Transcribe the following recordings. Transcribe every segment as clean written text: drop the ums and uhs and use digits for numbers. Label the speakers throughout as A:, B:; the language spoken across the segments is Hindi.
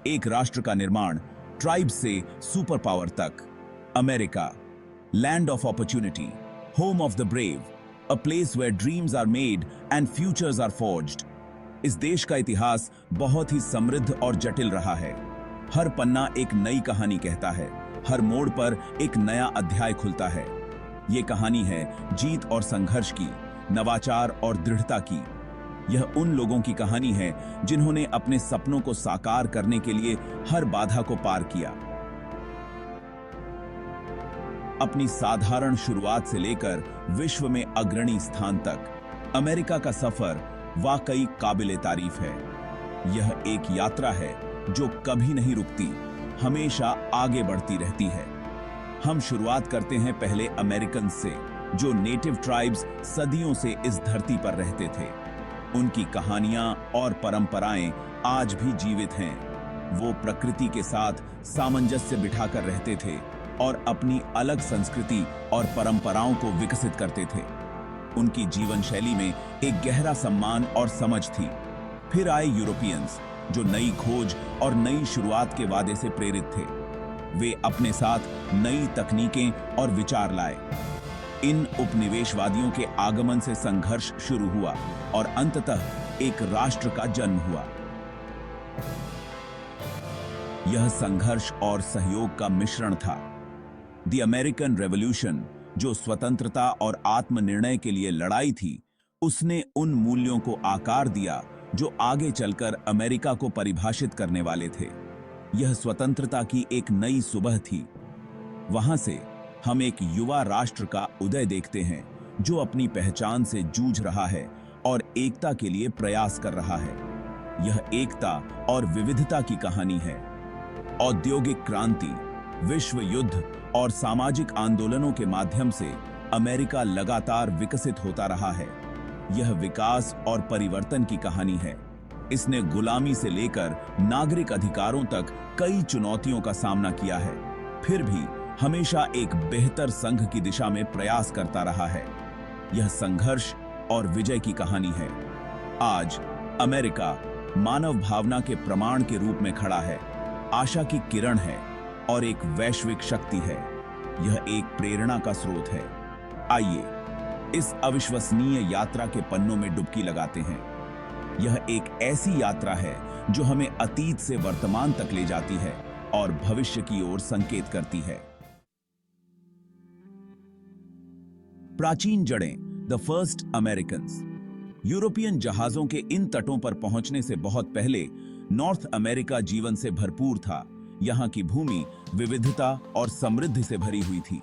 A: एक राष्ट्र का निर्माण, ट्राइब से सुपर पावर तक। America, land of opportunity, home of the brave, a place where dreams are made and futures are forged. इस देश का इतिहास बहुत ही समृद्ध और जटिल रहा है। हर पन्ना एक नई कहानी कहता है, हर मोड़ पर एक नया अध्याय खुलता है। ये कहानी है जीत और संघर्ष की, नवाचार और दृढ़ता की। यह उन लोगों की कहानी है जिन्होंने अपने सपनों को साकार करने के लिए हर बाधा को पार किया। अपनी साधारण शुरुआत से लेकर विश्व में अग्रणी स्थान तक अमेरिका का सफर वाकई काबिले तारीफ है। यह एक यात्रा है जो कभी नहीं रुकती, हमेशा आगे बढ़ती रहती है। हम शुरुआत करते हैं पहले अमेरिकन से, जो नेटिव ट्राइब्स सदियों से इस धरती पर रहते थे। उनकी कहानियां और परंपराएं आज भी जीवित हैं। वो प्रकृति के साथ सामंजस्य बिठाकर रहते थे और अपनी अलग संस्कृति और परंपराओं को विकसित करते थे। उनकी जीवन शैली में एक गहरा सम्मान और समझ थी। फिर आए यूरोपियंस, जो नई खोज और नई शुरुआत के वादे से प्रेरित थे। वे अपने साथ नई तकनीकें और विचार लाए। इन उपनिवेशवादियों के आगमन से संघर्ष शुरू हुआ और अंततः एक राष्ट्र का जन्म हुआ। यह संघर्ष और सहयोग का मिश्रण था। द अमेरिकन रेवोल्यूशन, जो स्वतंत्रता और आत्मनिर्णय के लिए लड़ाई थी, उसने उन मूल्यों को आकार दिया जो आगे चलकर अमेरिका को परिभाषित करने वाले थे। यह स्वतंत्रता की एक नई सुबह थी। वहां से हम एक युवा राष्ट्र का उदय देखते हैं, जो अपनी पहचान से जूझ रहा है और एकता के लिए प्रयास कर रहा है। यह एकता और विविधता की कहानी है। औद्योगिक क्रांति, विश्व युद्ध और सामाजिक आंदोलनों के माध्यम से अमेरिका लगातार विकसित होता रहा है। यह विकास और परिवर्तन की कहानी है। इसने गुलामी से लेकर नागरिक अधिकारों तक कई चुनौतियों का सामना किया है, फिर भी हमेशा एक बेहतर संघ की दिशा में प्रयास करता रहा है। यह संघर्ष और विजय की कहानी है। आज अमेरिका मानव भावना के प्रमाण के रूप में खड़ा है, आशा की किरण है और एक वैश्विक शक्ति है। यह एक प्रेरणा का स्रोत है। आइए इस अविश्वसनीय यात्रा के पन्नों में डुबकी लगाते हैं। यह एक ऐसी यात्रा है जो हमें अतीत से वर्तमान तक ले जाती है और भविष्य की ओर संकेत करती है। प्राचीन जड़ें, द फर्स्ट अमेरिकन्स। यूरोपियन जहाजों के इन तटों पर पहुंचने से बहुत पहले नॉर्थ अमेरिका जीवन से भरपूर था। यहाँ की भूमि विविधता और समृद्धि से भरी हुई थी।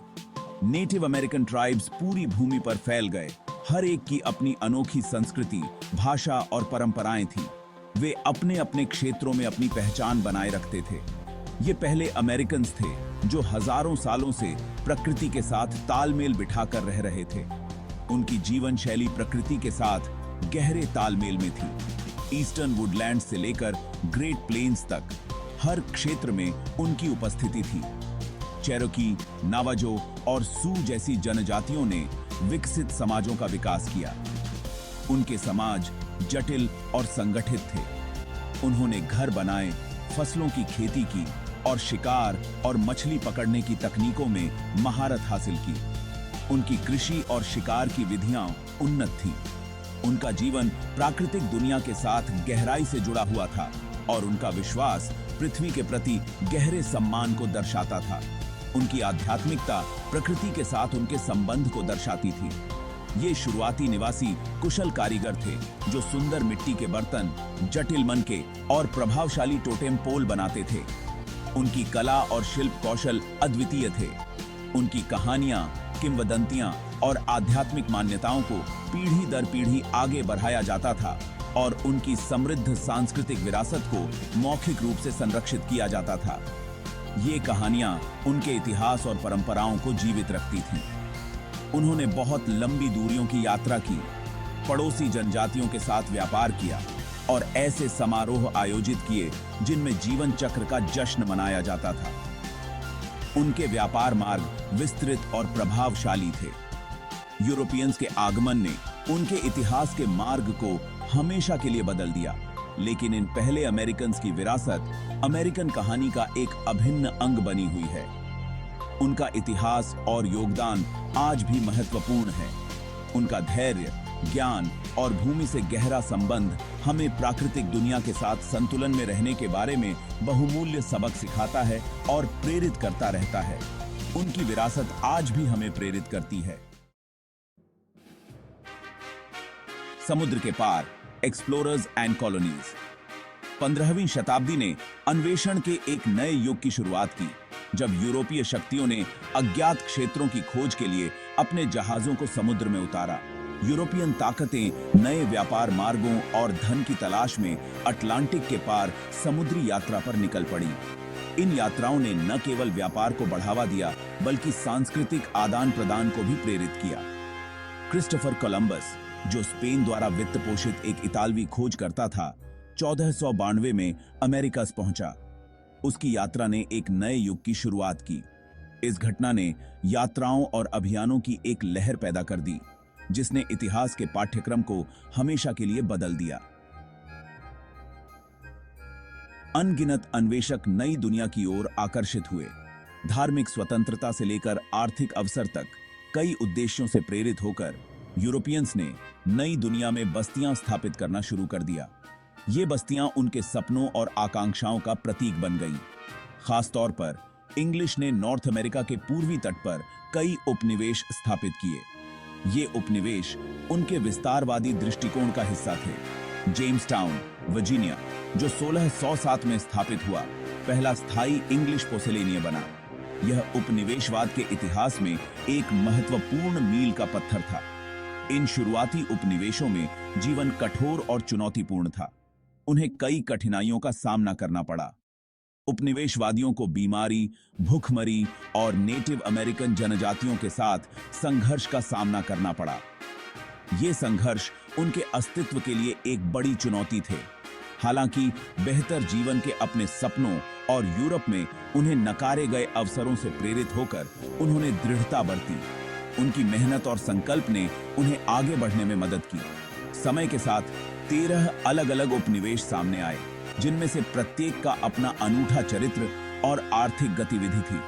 A: नेटिव अमेरिकन ट्राइब्स पूरी भूमि पर फैल गए। हर एक की अपनी अनोखी संस्कृति, भाषा और परंपराएं थीं। वे अपने अपने क्षेत्रों में अपनी पहचान बनाए रखते थे। ये पहले अमेरिकन्स थे जो हजारों सालों से प्रकृति के साथ तालमेल बिठाकर रह रहे थे। उनकी जीवन शैली प्रकृति के साथ गहरे तालमेल में थी। ईस्टर्न वुडलैंड से लेकर ग्रेट प्लेन्स तक हर क्षेत्र में उनकी उपस्थिति थी। चेरोकी, नावाजो और सू जैसी जनजातियों ने विकसित समाजों का विकास किया। उनके समाज जटिल और संगठित थे। उन्होंने घर बनाए, फसलों की खेती की और शिकार और मछली पकड़ने की तकनीकों में महारत हासिल की। उनकी कृषि और शिकार की विधियां उन्नत थीं। उनका जीवन प्राकृतिक दुनिया के साथ गहराई से जुड़ा हुआ था और उनका विश्वास पृथ्वी के प्रति गहरे सम्मान को दर्शाता था। उनकी आध्यात्मिकता प्रकृति के साथ उनके संबंध को दर्शाती थी। ये शुरुआती निवासी कुशल कारीगर थे जो सुंदर मिट्टी के बर्तन, जटिल मनके और प्रभावशाली टोटेम पोल बनाते थे। उनकी कला और शिल्प कौशल अद्वितीय थे। उनकी कहानियां, किंवदंतियां और आध्यात्मिक मान्यताओं को पीढ़ी दर पीढ़ी आगे बढ़ाया जाता था और उनकी समृद्ध सांस्कृतिक विरासत को मौखिक रूप से संरक्षित किया जाता था। ये कहानियां उनके इतिहास और परंपराओं को जीवित रखती थीं। उन्होंने बहुत लंबी दूरियों की यात्रा की, पड़ोसी जनजातियों के साथ व्यापार किया और ऐसे समारोह आयोजित किए जिनमें जीवन चक्र का जश्न मनाया जाता था। उनके व्यापार मार्ग विस्तृत और प्रभावशाली थे। यूरोपियंस के आगमन ने उनके इतिहास के मार्ग को हमेशा के लिए बदल दिया। लेकिन इन पहले अमेरिकन्स की विरासत अमेरिकन कहानी का एक अभिन्न अंग बनी हुई है। उनका इतिहास और योगदान आज भी महत्वपूर्ण है। उनका धैर्य, ज्ञान और भूमि से गहरा संबंध हमें प्राकृतिक दुनिया के साथ संतुलन में रहने के बारे में बहुमूल्य सबक सिखाता है और प्रेरित करता रहता है। उनकी विरासत आज भी हमें प्रेरित करती है। समुद्र के पार, एक्सप्लोरर्स एंड कॉलोनीज। 15वीं शताब्दी ने अन्वेषण के एक नए युग की शुरुआत की, जब यूरोपीय शक्तियों ने अज्ञात क्षेत्रों की खोज के लिए अपने जहाजों को समुद्र में उतारा। यूरोपियन ताकतें नए व्यापार मार्गों और धन की तलाश में अटलांटिक के पार समुद्री यात्रा पर निकल पड़ी। इन यात्राओं ने न केवल व्यापार को बढ़ावा दिया, बल्कि सांस्कृतिक आदान प्रदान को भी प्रेरित किया। क्रिस्टोफर कोलंबस, जो स्पेन द्वारा वित्त पोषित एक इतालवी खोजकर्ता था, 1492 में अमेरिका पहुंचा। उसकी यात्रा ने एक नए युग की शुरुआत की। इस घटना ने यात्राओं और अभियानों की एक लहर पैदा कर दी, जिसने इतिहास के पाठ्यक्रम को हमेशा के लिए बदल दिया। अनगिनत अन्वेषक नई दुनिया की ओर आकर्षित हुए। धार्मिक स्वतंत्रता से लेकर आर्थिक अवसर तक कई उद्देश्यों से प्रेरित होकर यूरोपियंस ने नई दुनिया में बस्तियां स्थापित करना शुरू कर दिया। ये बस्तियां उनके सपनों और आकांक्षाओं का प्रतीक बन गईं। खासतौर पर इंग्लिश ने नॉर्थ अमेरिका के पूर्वी तट पर कई उपनिवेश स्थापित किए। ये उपनिवेश उनके विस्तारवादी दृष्टिकोण का हिस्सा थे। जेम्स टाउन, वर्जीनिया, जो 1607 में स्थापित हुआ, पहला स्थायी इंग्लिश पोसेलेनिया बना। यह उपनिवेशवाद के इतिहास में एक महत्वपूर्ण मील का पत्थर था। इन शुरुआती उपनिवेशों में जीवन कठोर और चुनौतीपूर्ण था। उन्हें कई कठिनाइयों का सामना करना पड़ा। उपनिवेशवादियों को बीमारी, भूखमरी और नेटिव अमेरिकन जनजातियों के साथ संघर्ष का सामना करना पड़ा। ये संघर्ष उनके अस्तित्व के लिए एक बड़ी चुनौती थे। हालांकि बेहतर जीवन के अपने सपनों और यूरोप में उन्हें नकारे गए अवसरों से प्रेरित होकर उन्होंने दृढ़ता बरती। उनकी मेहनत और संकल्प ने उन्हें आगे बढ़ने में मदद की। समय के साथ 13 अलग-अलग उपनिवेश सामने आए, जिनमें से प्रत्येक का अपना अनूठा चरित्र और आर्थिक गतिविधि थी।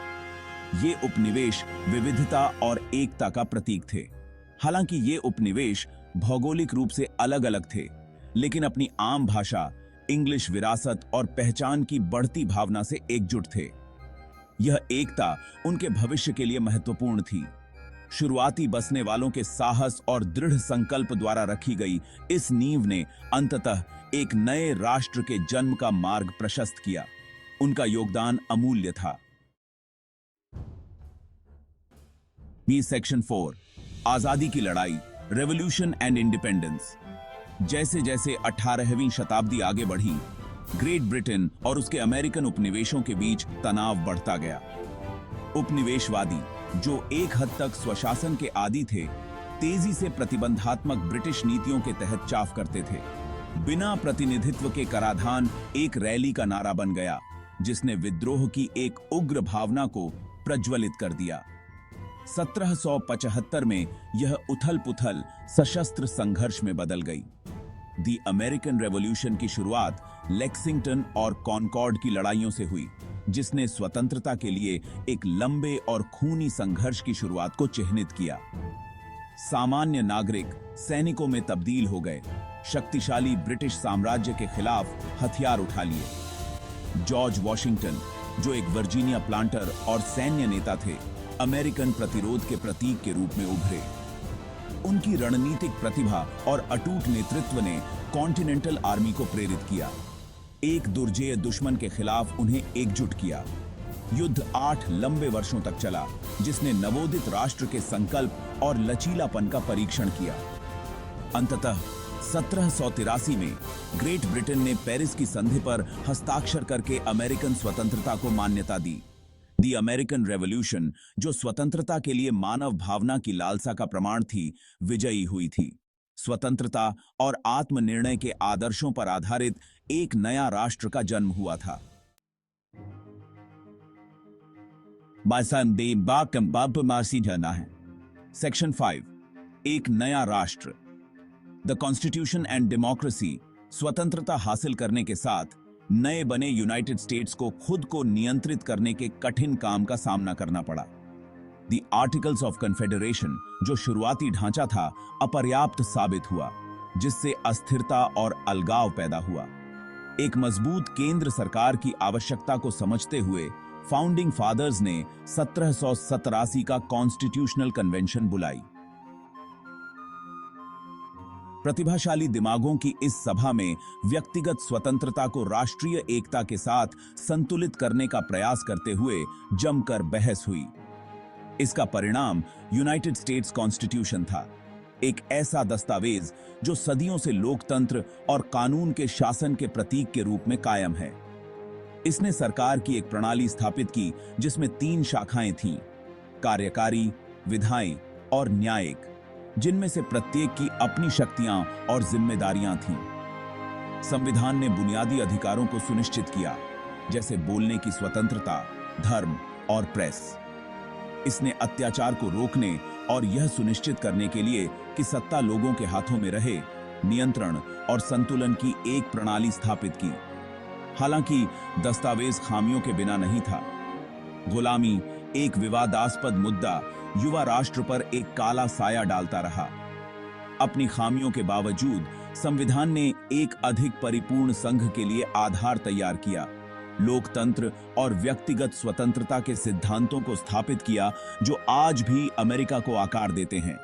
A: ये उपनिवेश विविधता और एकता का प्रतीक थे। हालांकि ये उपनिवेश भौगोलिक रूप से अलग-अलग थे, लेकिन अपनी आम भाषा, इंग्लिश विरासत और पहचान की बढ़ती भावना से एकजुट थे। यह एकता उनके भविष्य के लिए महत्वपूर्ण थी। शुरुआती बसने वालों के साहस और दृढ़ संकल्प द्वारा रखी गई इस नींव ने अंततः एक नए राष्ट्र के जन्म का मार्ग प्रशस्त किया। उनका योगदान अमूल्य था। बी सेक्शन 4, आजादी की लड़ाई, रेवोल्यूशन एंड इंडिपेंडेंस। जैसे जैसे 18वीं शताब्दी आगे बढ़ी, ग्रेट ब्रिटेन और उसके अमेरिकन उपनिवेशों के बीच तनाव बढ़ता गया। उपनिवेशवादी, जो एक हद तक स्वशासन के आदी थे, तेजी से प्रतिबंधात्मक ब्रिटिश नीतियों के तहत चाफ करते थे। बिना प्रतिनिधित्व के कराधान एक रैली का नारा बन गया, जिसने विद्रोह की एक उग्र भावना को प्रज्वलित कर दिया। 1775 में यह उथल-पुथल सशस्त्र संघर्ष में बदल गई। दी अमेरिकन रेवोल्यूशन की शुरुआत लेक्सिंगटन और कॉनकॉर्ड की लड़ाइयों से हुई, जिसने स्वतंत्रता के लिए एक लंबे और खूनी संघर्ष की शुरुआत को चिह्नित किया। सामान्य नागरिक सैनिकों में तब्दील हो गए, शक्तिशाली ब्रिटिश साम्राज्य के खिलाफ हथियार उठा लिए। जॉर्ज वॉशिंगटन, जो एक वर्जीनिया प्लांटर और सैन्य नेता थे, अमेरिकन प्रतिरोध के प्रतीक के रूप में उभरे। उनकी रणनीतिक प्रतिभा और अटूट नेतृत्व ने कॉन्टिनेंटल आर्मी को प्रेरित किया, एक दुर्जेय दुश्मन के खिलाफ उन्हें एकजुट किया। युद्ध 8 लंबे वर्षों तक चला, जिसने नवोदित राष्ट्र के संकल्प और लचीलापन का परीक्षण किया। अंततः 1783 में ग्रेट ब्रिटेन ने पेरिस की संधि पर हस्ताक्षर करके अमेरिकन स्वतंत्रता को मान्यता दी। दी अमेरिकन रेवोल्यूशन, जो स्वतंत्रता के लिए मानव भावना की लालसा का प्रमाण थी, विजयी हुई थी। स्वतंत्रता और आत्मनिर्णय के आदर्शों पर आधारित एक नया राष्ट्र का जन्म हुआ था। सेक्शन 5, एक नया राष्ट्र। द कॉन्स्टिट्यूशन एंड डेमोक्रेसी स्वतंत्रता हासिल करने के साथ नए बने यूनाइटेड स्टेट्स को खुद को नियंत्रित करने के कठिन काम का सामना करना पड़ा। द आर्टिकल्स ऑफ कन्फेडरेशन, जो शुरुआती ढांचा था, अपर्याप्त साबित हुआ, जिससे अस्थिरता और अलगाव पैदा हुआ। एक मजबूत केंद्र सरकार की आवश्यकता को समझते हुए फाउंडिंग फादर्स ने 1787 का कॉन्स्टिट्यूशनल कन्वेंशन बुलाई। प्रतिभाशाली दिमागों की इस सभा में व्यक्तिगत स्वतंत्रता को राष्ट्रीय एकता के साथ संतुलित करने का प्रयास करते हुए जमकर बहस हुई। इसका परिणाम यूनाइटेड स्टेट्स कॉन्स्टिट्यूशन था, एक ऐसा दस्तावेज जो सदियों से लोकतंत्र और कानून के शासन के प्रतीक के रूप में कायम है। इसने सरकार की एक प्रणाली स्थापित की जिसमें 3 शाखाएं थीं, कार्यकारी, विधायी और न्यायिक, जिनमें से प्रत्येक की अपनी शक्तियां और जिम्मेदारियां थीं। संविधान ने बुनियादी अधिकारों को सुनिश्चित किया, जैसे बोलने की स्वतंत्रता, धर्म और प्रेस। इसने अत्याचार को रोकने और यह सुनिश्चित करने के लिए कि सत्ता लोगों के हाथों में रहे, नियंत्रण और संतुलन की एक प्रणाली स्थापित की। हालांकि दस्तावेज खामियों के बिना नहीं था। गुलामी, एक विवादास्पद मुद्दा, युवा राष्ट्र पर एक काला साया डालता रहा। अपनी खामियों के बावजूद संविधान ने एक अधिक परिपूर्ण संघ के लिए आधार तैयार किया, लोकतंत्र और व्यक्तिगत स्वतंत्रता के सिद्धांतों को स्थापित किया, जो आज भी अमेरिका को आकार देते हैं।